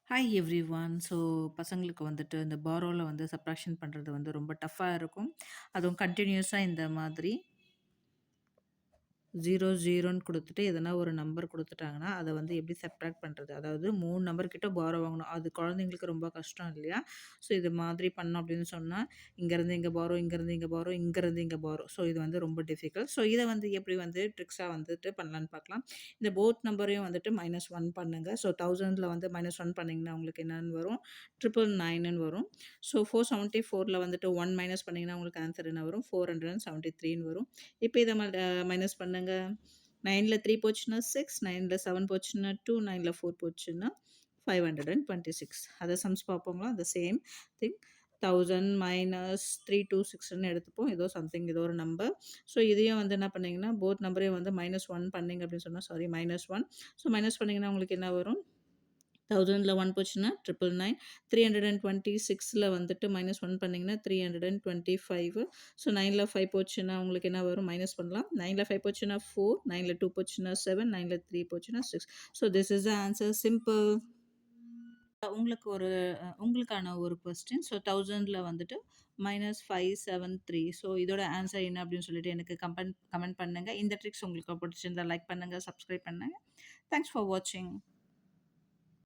Hi everyone. So பசங்களுக்கு வந்துட்டு இந்த பாரோல வந்து சப்ட்ராக்ஷன் பண்றது வந்து ரொம்ப டஃப்பா இருக்கும். அதுவும் கன்டினியூஸா இந்த மாதிரி 0, 0ன்னு குடுத்துட்டு, எதனா ஒரு நம்பர் குடுத்துட்டாங்கன்னா, அத வந்து எப்படி சப்ட்ராக்ட் பண்றது? அதாவது 3 நம்பர் கிட்ட பாரோ வாங்கணும். அது குழந்தைங்களுக்கு ரொம்ப கஷ்டம் இல்லையா? ஸோ இது மாதிரி பண்ணோம் அப்படின்னு சொன்னா, இங்கேருந்து இங்க பாரோ, இங்கேருந்து இங்க பாரோ, இங்கேருந்து இங்க பாரோ. ஸோ இது வந்து ரொம்ப டிஃபிகல்ட். ஸோ இத வந்து எப்படி வந்து ட்ரிக்ஸா வந்துட்டு பண்ணலான்னு பார்க்கலாம். இந்த போத் நம்பரையும் வந்துட்டு -1 பண்ணுங்க. ஸோ 1000ல வந்து -1 பண்ணீங்கன்னா உங்களுக்கு என்னன்னு வரும்? 999ன்னு வரும். ஸோ 474ல வந்துட்டு 1 மைனஸ் பண்ணீங்கன்னா உங்களுக்கு ஆன்சர் என்ன வரும்? 473ன்னு வரும். இப்ப இத மைனஸ் பண்ணுங்க. 9ல 3 போச்சுன்னா 6, 9ல 7 போச்சுன்னா 2, 9ல 4 போச்சுன்னா 526. அத சம்ஸ் பார்ப்போங்களா? the சேம் திங் 1000 மைனஸ் 326ன்னு எடுத்துப்போம். ஏதோ சம்திங் ஏதோ ஒரு நம்பர். ஸோ இதையும் வந்து என்ன பண்ணீங்கன்னா, போத் நம்பரையும் வந்து -1 பண்ணீங்க அப்படின்னு சொன்னா சாரி -1. ஸோ மைனஸ் பண்ணீங்கன்னா உங்களுக்கு என்ன வரும்? 1000ல 1 போச்சுன்னா 999. 326ல வந்துட்டு -1 பண்ணீங்கன்னா 325. ஸோ 9ல 5 போச்சுன்னா உங்களுக்கு என்ன வரும்? மைனஸ் பண்ணலாம். 9ல 5 போச்சுன்னா 4, 9ல 2 போச்சுன்னா 7, 9ல 3 போச்சுன்னா 6. So this is the answer. Simple. உங்களுக்கு உங்களுக்கான ஒரு கொஸ்டின். ஸோ 1000ல வந்துட்டு -573. ஸோ இதோட ஆன்சர் என்ன அப்படின்னு சொல்லிட்டு எனக்கு கமெண்ட் பண்ணுங்க. இந்த ட்ரிக்ஸ் உங்களுக்கு பிடிச்சிருந்தா லைக் பண்ணுங்க, சப்ஸ்கிரைப் பண்ணுங்க. தேங்க்ஸ் ஃபார் வாட்சிங்.